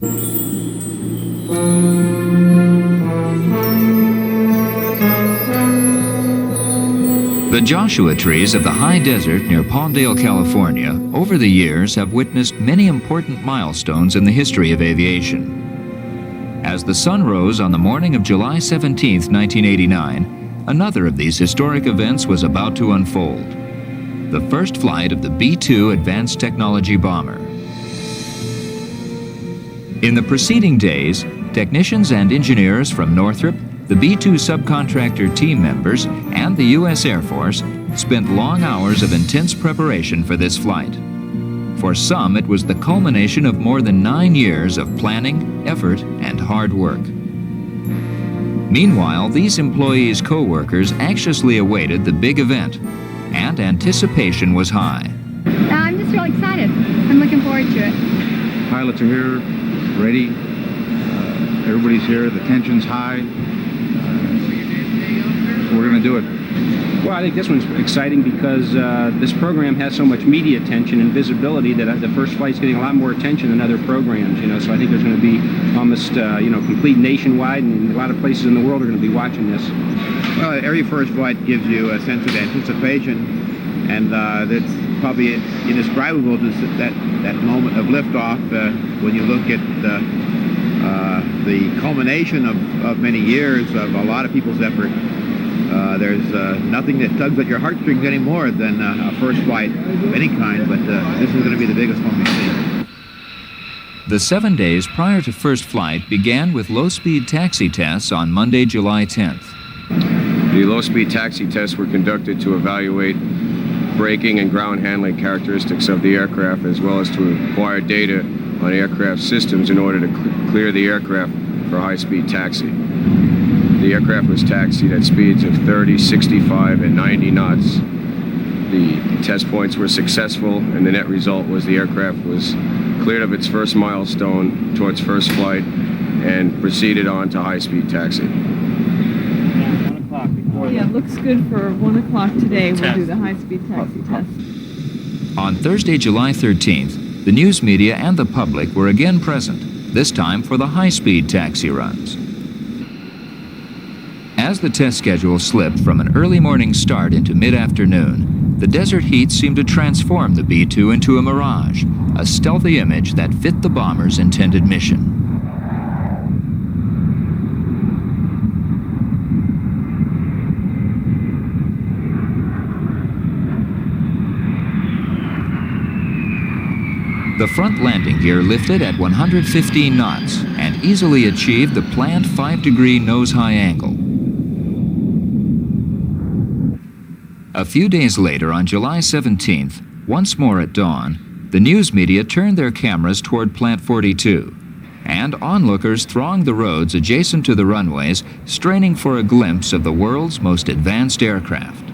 The Joshua trees of the high desert near Palmdale, California, over the years have witnessed many important milestones in the history of aviation. As the sun rose on the morning of July 17, 1989, another of these historic events was about to unfold. The first flight of the B-2 advanced technology bomber. In the preceding days, technicians and engineers from Northrop, the B-2 subcontractor team members, and the U.S. Air Force spent long hours of intense preparation for this flight. For some, it was the culmination of more than 9 years of planning, effort, and hard work. Meanwhile, these employees' co-workers anxiously awaited the big event, and anticipation was high. I'm just really excited. I'm looking forward to it. Pilots are here, ready. Everybody's here. The tension's high. We're going to do it. Well, I think this one's exciting because this program has so much media attention and visibility that the first flight's getting a lot more attention than other programs, so I think there's going to be almost, complete nationwide, and a lot of places in the world are going to be watching this. Well, every first flight gives you a sense of anticipation, and it's probably indescribable, that moment of liftoff when you look at the culmination of many years of a lot of people's effort. There's nothing that tugs at your heartstrings any more than a first flight of any kind, but this is going to be the biggest one we've seen. The 7 days prior to first flight began with low-speed taxi tests on Monday, July 10th. The low-speed taxi tests were conducted to evaluate braking and ground handling characteristics of the aircraft, as well as to acquire data on aircraft systems in order to clear the aircraft for high-speed taxi. The aircraft was taxied at speeds of 30, 65, and 90 knots. The test points were successful, and the net result was the aircraft was cleared of its first milestone towards first flight and proceeded on to high-speed taxi. Yeah, it looks good for 1 o'clock today. We'll do the high-speed taxi test. On Thursday, July 13th, the news media and the public were again present, this time for the high-speed taxi runs. As the test schedule slipped from an early morning start into mid-afternoon, the desert heat seemed to transform the B-2 into a mirage, a stealthy image that fit the bomber's intended mission. The front landing gear lifted at 115 knots and easily achieved the planned 5-degree nose-high angle. A few days later, on July 17th, once more at dawn, the news media turned their cameras toward Plant 42, and onlookers thronged the roads adjacent to the runways, straining for a glimpse of the world's most advanced aircraft.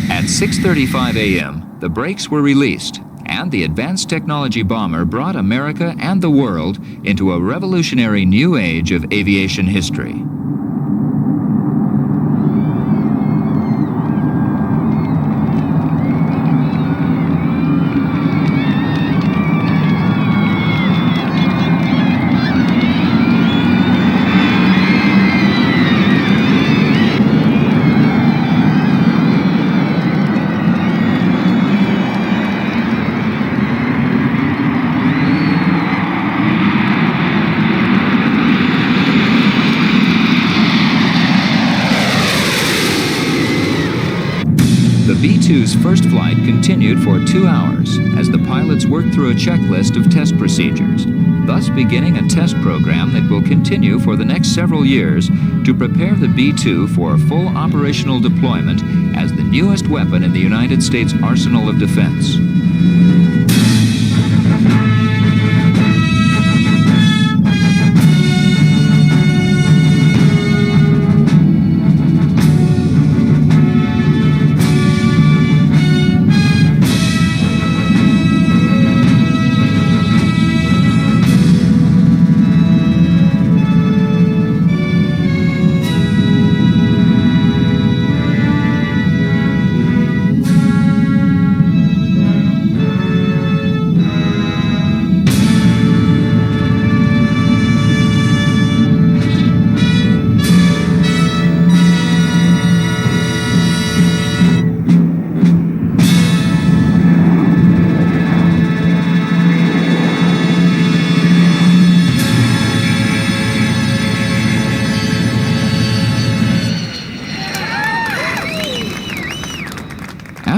At 6:35 a.m., the brakes were released, and the advanced technology bomber brought America and the world into a revolutionary new age of aviation history. The B-2's first flight continued for 2 hours as the pilots worked through a checklist of test procedures, thus beginning a test program that will continue for the next several years to prepare the B-2 for full operational deployment as the newest weapon in the United States arsenal of defense.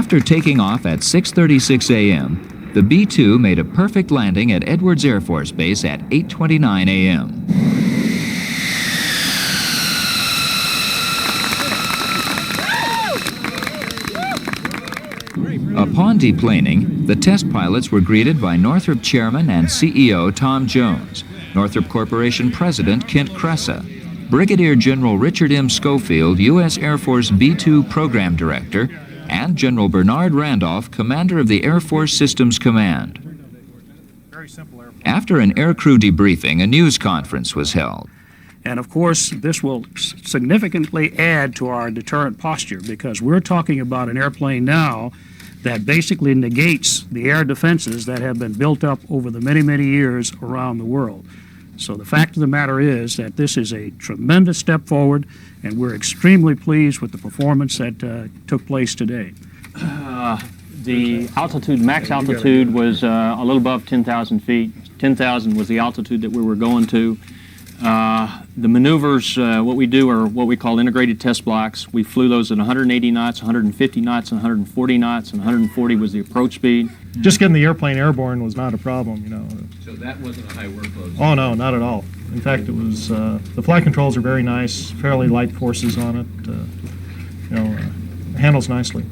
After taking off at 6:36 a.m., the B-2 made a perfect landing at Edwards Air Force Base at 8:29 a.m. Upon deplaning, the test pilots were greeted by Northrop Chairman and CEO Tom Jones, Northrop Corporation President Kent Kressa, Brigadier General Richard M. Schofield, U.S. Air Force B-2 Program Director, and General Bernard Randolph, Commander of the Air Force Systems Command. After an aircrew debriefing, a news conference was held. And of course, this will significantly add to our deterrent posture, because we're talking about an airplane now that basically negates the air defenses that have been built up over the many, many years around the world. So the fact of the matter is that this is a tremendous step forward, and we're extremely pleased with the performance that took place today. The altitude, max altitude, was a little above 10,000 feet. 10,000 was the altitude that we were going to. The maneuvers, what we do are what we call integrated test blocks. We flew those at 180 knots, 150 knots, and 140 knots, and 140 was the approach speed. Just getting the airplane airborne was not a problem, you know. So that wasn't a high workload? Oh, no, not at all. In fact, it was, the flight controls are very nice, fairly light forces on it, handles nicely.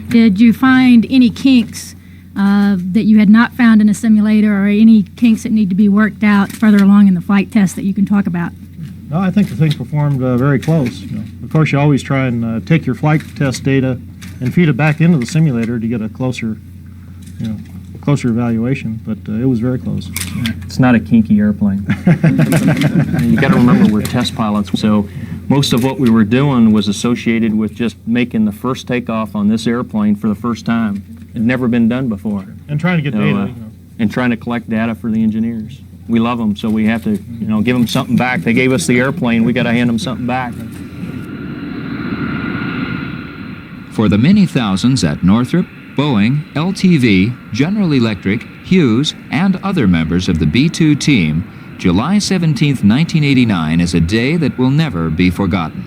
Did you find any kinks that you had not found in a simulator, or any kinks that need to be worked out further along in the flight test that you can talk about? No, I think the thing performed very close. You know. Of course, you always try and take your flight test data and feed it back into the simulator to get a closer evaluation, but it was very close. It's not a kinky airplane. You got to remember, we're test pilots, so most of what we were doing was associated with just making the first takeoff on this airplane for the first time. It had never been done before. And trying to get data. And trying to collect data for the engineers. We love them, so we have to, give them something back. They gave us the airplane, we got to hand them something back. For the many thousands at Northrop, Boeing, LTV, General Electric, Hughes, and other members of the B-2 team, July 17, 1989 is a day that will never be forgotten.